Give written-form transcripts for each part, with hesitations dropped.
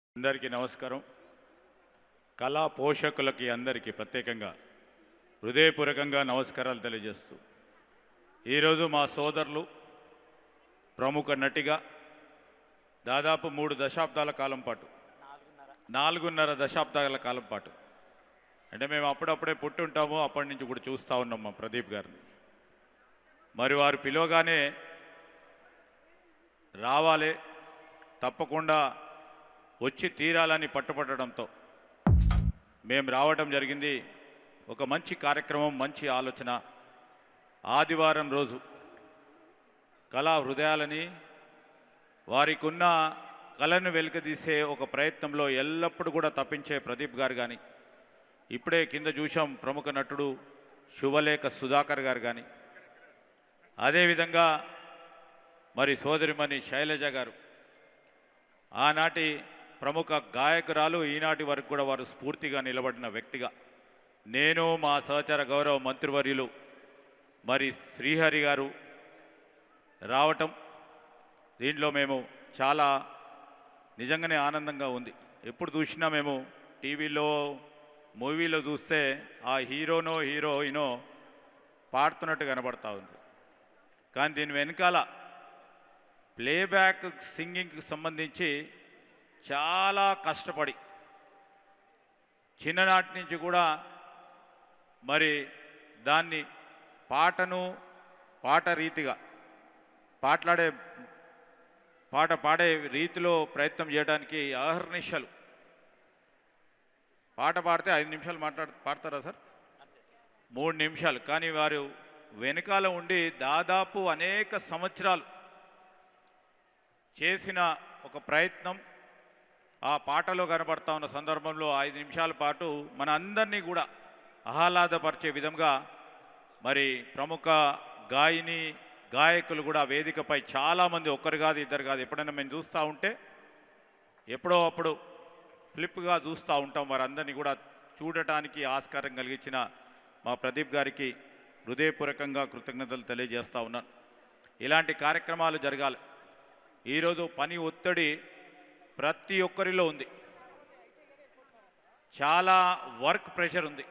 అందరికీ నమస్కారం. కళా పోషకులకి అందరికీ ప్రత్యేకంగా హృదయపూర్వకంగా నమస్కారాలు తెలియజేస్తూ ఈరోజు మా సోదరులు ప్రముఖ నటిగా దాదాపు 3 దశాబ్దాల కాలం పాటు 4.5 దశాబ్దాల కాలం పాటు అంటే మేము అప్పుడప్పుడే పుట్టుంటాము, అప్పటి నుంచి కూడా చూస్తూ ఉన్నాం మా ప్రదీప్ గారిని. మరి వారు పిలవగానే రావాలి, తప్పకుండా వచ్చి తీరాలని పట్టుపట్టడంతో మేము రావడం జరిగింది. ఒక మంచి కార్యక్రమం, మంచి ఆలోచన. ఆదివారం రోజు కళా హృదయాలని వారికి ఉన్న కళను వెలికితీసే ఒక ప్రయత్నంలో ఎల్లప్పుడూ కూడా తప్పించే ప్రదీప్ గారు కానీ, ఇప్పుడే కింద చూసాం ప్రముఖ నటుడు శుభలేఖ సుధాకర్ గారు కానీ, అదేవిధంగా మరి సోదరిమణి శైలజ గారు, ఆనాటి ప్రముఖ గాయకురాలు, ఈనాటి వరకు కూడా వారు స్ఫూర్తిగా నిలబడిన వ్యక్తిగా, నేను మా సహచర గౌరవ మంత్రివర్యులు మరి శ్రీహరి గారు రావటం, దీంట్లో మేము చాలా నిజంగానే ఆనందంగా ఉంది. ఎప్పుడు చూసినా మేము టీవీలో మూవీలో చూస్తే ఆ హీరోనో హీరోయినో పాడుతున్నట్టు కనబడతా ఉంది. కానీ దీని వెనకాల ప్లేబ్యాక్ సింగింగ్కి సంబంధించి చాలా కష్టపడి చిన్ననాటి నుంచి కూడా మరి దాన్ని పాట రీతిగా పాట పాడే రీతిలో ప్రయత్నం చేయడానికి అహర్నిశలు. పాట పాడితే 5 నిమిషాలు పాడతారా సార్? 3 నిమిషాలు. కానీ వారు వెనకాల ఉండి దాదాపు అనేక సంవత్సరాలు చేసిన ఒక ప్రయత్నం ఆ పాటలో కనబడతా ఉన్న సందర్భంలో 5 నిమిషాల పాటు మన అందరినీ కూడా ఆహ్లాదపరిచే విధంగా మరి ప్రముఖ గాయని గాయకులు కూడా వేదికపై చాలామంది, ఒక్కరు కాదు ఇద్దరు కాదు, ఎప్పుడైనా మేము చూస్తూ ఉంటే ఎప్పుడో అప్పుడు ఫ్లిప్గా చూస్తూ ఉంటాం. వారందరినీ కూడా చూడటానికి ఆస్కారం కలిగించిన మా ప్రదీప్ గారికి హృదయపూర్వకంగా కృతజ్ఞతలు తెలియజేస్తూ ఉన్నాను. ఇలాంటి కార్యక్రమాలు జరగాలి. ఈరోజు పని ఒత్తిడి ప్రతి ఒక్కరిలో ఉంది. చాలా వర్క్ ప్రెషర్ ఉంది.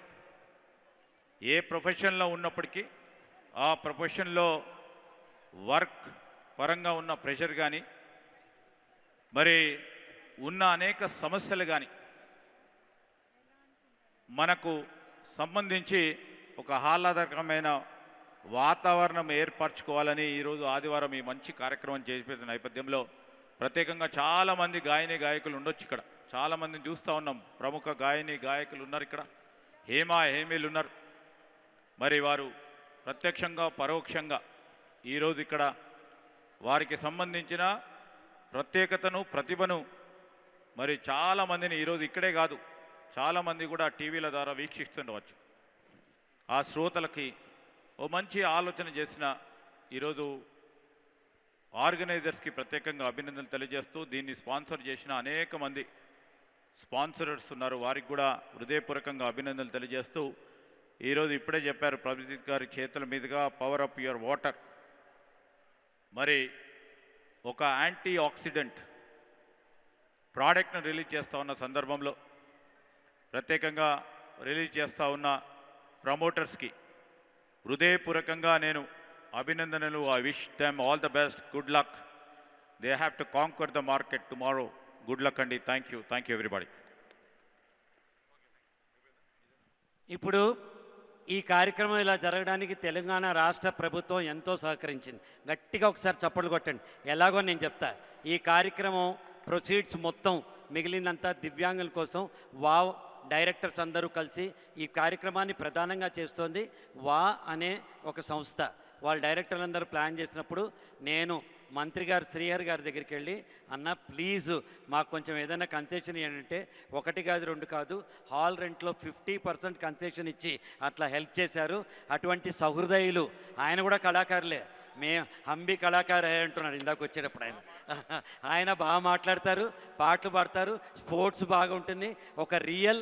ఏ ప్రొఫెషన్లో ఉన్నప్పటికీ ఆ ప్రొఫెషన్లో వర్క్ పరంగా ఉన్న ప్రెషర్ కానీ మరి ఉన్న అనేక సమస్యలు కానీ మనకు సంబంధించి ఒక ఆహ్లాదకరమైన వాతావరణం ఏర్పరచుకోవాలని ఈరోజు ఆదివారం ఈ మంచి కార్యక్రమం చేసిన నేపథ్యంలో ప్రత్యేకంగా చాలామంది గాయని గాయకులు ఉండొచ్చు. ఇక్కడ చాలామందిని చూస్తూ ఉన్నాం. ప్రముఖ గాయని గాయకులు ఉన్నారు ఇక్కడ, హేమీలు ఉన్నారు. మరి వారు ప్రత్యక్షంగా పరోక్షంగా ఈరోజు ఇక్కడ వారికి సంబంధించిన ప్రత్యేకతను ప్రతిభను మరి చాలామందిని ఈరోజు ఇక్కడే కాదు చాలామంది కూడా టీవీల ద్వారా వీక్షిస్తుండవచ్చు. ఆ శ్రోతలకి ఓ మంచి ఆలోచన చేసిన ఈరోజు ఆర్గనైజర్స్కి ప్రత్యేకంగా అభినందనలు తెలియజేస్తూ దీన్ని స్పాన్సర్ చేసిన అనేక మంది స్పాన్సరర్స్ ఉన్నారు. వారికి కూడా హృదయపూర్వకంగా అభినందనలు తెలియజేస్తూ ఈరోజు ఇప్పుడే చెప్పారు ప్రదీప్ గారి చేతుల మీదుగా పవర్ అప్ యువర్ వాటర్ మరి ఒక యాంటీ ఆక్సిడెంట్ ప్రోడక్ట్ను రిలీజ్ చేస్తూ ఉన్న సందర్భంలో ప్రత్యేకంగా రిలీజ్ చేస్తూ ఉన్న ప్రమోటర్స్కి హృదయపూర్వకంగా నేను అభినందనలు. I wish them all the best, good luck. They have to conquer the market tomorrow. Good luck అండి. Thank you everybody. ఇప్పుడు ఈ కార్యక్రమం ఇలా జరగడానికి తెలంగాణ రాష్ట్ర ప్రభుత్వం ఎంతో సహకరించింది. గట్టిగా ఒకసారి చప్పట్లు కొట్టండి. ఎలాగో నేను చెప్తా. ఈ కార్యక్రమం ప్రొసీడ్స్ మొత్తం మిగిలినంతా దివ్యాంగుల కోసం వావ్ డైరెక్టర్స్ అందరూ కలిసి ఈ కార్యక్రమాన్ని ప్రధానంగా చేస్తోంది వా అనే ఒక సంస్థ. వాళ్ళ డైరెక్టర్లందరూ ప్లాన్ చేసినప్పుడు నేను మంత్రి గారు శ్రీహరి గారి దగ్గరికి వెళ్ళి, అన్న ప్లీజు మాకు కొంచెం ఏదైనా కన్సెషన్ ఏంటంటే 1 కాదు 2 కాదు హాల్ రెంట్లో 50% కన్సెషన్ ఇచ్చి అట్లా హెల్ప్ చేశారు. అటువంటి సహృదయులు ఆయన కూడా కళాకారులే. హంబి కళాకారు అంటున్నాడు ఇందాక వచ్చేటప్పుడు ఆయన బాగా మాట్లాడతారు, పాటలు పాడతారు, స్పోర్ట్స్ బాగా ఉంటుంది. ఒక రియల్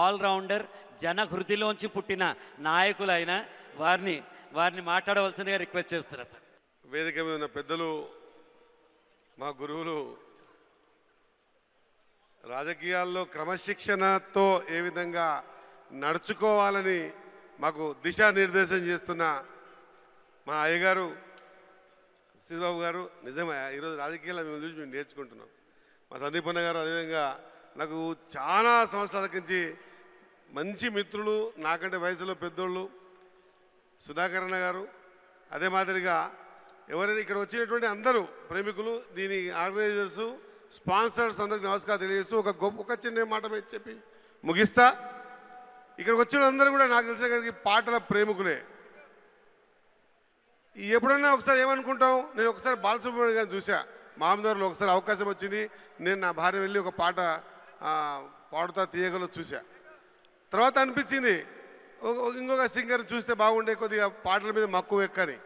ఆల్రౌండర్ జనహృదిలోంచి పుట్టిన నాయకులు ఆయన. వారిని మాట్లాడవలసిందిగా రిక్వెస్ట్ చేస్తున్నారు సార్. వేదిక మీద ఉన్న పెద్దలు, మా గురువులు, రాజకీయాల్లో క్రమశిక్షణతో ఏ విధంగా నడుచుకోవాలని మాకు దిశానిర్దేశం చేస్తున్న మా అయ్యగారు శ్రీబాబు గారు, నిజమే ఈరోజు రాజకీయాల్లో మేము చూసి మేము నేర్చుకుంటున్నాం. మా సందీపన్న గారు అదేవిధంగా నాకు చాలా సంవత్సరాల నుంచి మంచి మిత్రులు, నాకంటే వయసులో పెద్దోళ్ళు సుధాకర్ అన్న గారు. అదే మాదిరిగా ఎవరైనా ఇక్కడ వచ్చినటువంటి అందరూ ప్రేమికులు, దీని ఆర్గనైజర్సు, స్పాన్సర్స్ అందరికి నమస్కారం తెలియజేస్తూ ఒక చిన్న మాట చెప్పి ముగిస్తా. ఇక్కడికి వచ్చిన అందరూ కూడా నాకు తెలిసిన పాటల ప్రేమికులే. ఎప్పుడన్నా ఒకసారి ఏమనుకుంటాం, నేను ఒకసారి బాలసుబ్రహ్మణ్యం గారిని చూసా మామదారులో. ఒకసారి అవకాశం వచ్చింది, నేను నా భార్య వెళ్ళి ఒక పాట పాడుతా తీయగలో చూసా. తర్వాత అనిపించింది ఇంకొక సింగర్ చూస్తే బాగుండే, కొద్దిగా పాటల మీద మక్కువ ఎక్కని.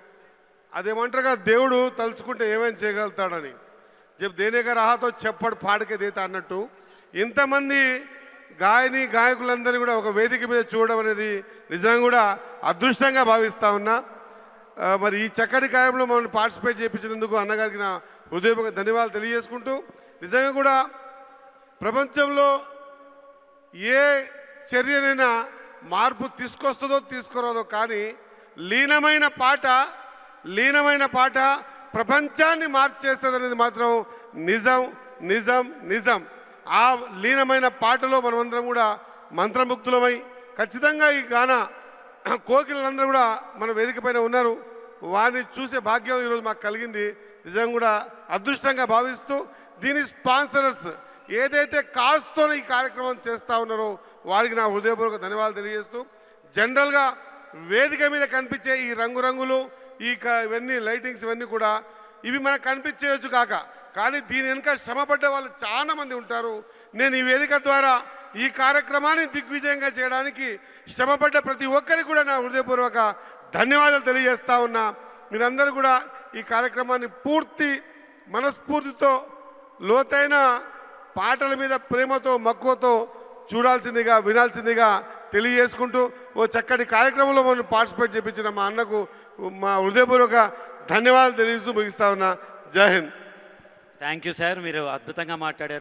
అదేమంటారుగా దేవుడు తలుచుకుంటే ఏమైనా చేయగలుగుతాడని చెప్పి దేనేగా రాహతో చెప్పడు పాడకే దేత అన్నట్టు ఇంతమంది గాయకులందరినీ కూడా ఒక వేదిక మీద చూడడం అనేది నిజంగా కూడా అదృష్టంగా భావిస్తా ఉన్నా. మరి ఈ చక్కటి కార్యక్రమంలో మమ్మల్ని పార్టిసిపేట్ చేయించినందుకు అన్నగారికి నా హృదయపూర్వక ధన్యవాదాలు తెలియజేసుకుంటూ, నిజంగా కూడా ప్రపంచంలో ఏ చర్యనైనా మార్పు తీసుకొస్తుందో తీసుకురాదో, కానీ లీనమైన పాట ప్రపంచాన్ని మార్చేస్తుంది అనేది మాత్రం నిజం. ఆ లీనమైన పాటలో మనమందరం కూడా మంత్రముగ్ధులమై ఖచ్చితంగా ఈ గాన కోకిలందరూ కూడా మన వేదిక పైన ఉన్నారు. వారిని చూసే భాగ్యం ఈరోజు మాకు కలిగింది. నిజంగా కూడా అదృష్టంగా భావిస్తూ దీని స్పాన్సరర్స్ ఏదైతే కాస్ట్తో ఈ కార్యక్రమం చేస్తూ ఉన్నారో వారికి నా హృదయపూర్వక ధన్యవాదాలు తెలియజేస్తూ జనరల్గా వేదిక మీద కనిపించే ఈ రంగురంగులు ఇవన్నీ లైటింగ్స్ ఇవన్నీ కూడా ఇవి మనకు కనిపించేయచ్చు కాక కానీ దీని వెనుక శ్రమపడ్డ వాళ్ళు చాలా మంది ఉంటారు. నేను ఈ వేదిక ద్వారా ఈ కార్యక్రమాన్ని దిగ్విజయంగా చేయడానికి శ్రమపడ్డ ప్రతి ఒక్కరికి కూడా నా హృదయపూర్వక ధన్యవాదాలు తెలియజేస్తా ఉన్నా. మీరందరూ కూడా ఈ కార్యక్రమాన్ని పూర్తి మనస్ఫూర్తితో లోతైన పాటల మీద ప్రేమతో మక్కువతో చూడాల్సిందిగా వినాల్సిందిగా తెలియజేసుకుంటూ ఓ చక్కటి కార్యక్రమంలో మనం పార్టిసిపేట్ చేయించిన మా అన్నకు మా హృదయపూర్వక ధన్యవాదాలు తెలియజేస్తూ ముగిస్తా ఉన్నా. జై హింద్. థ్యాంక్ యూ సార్, మీరు అద్భుతంగా మాట్లాడారు.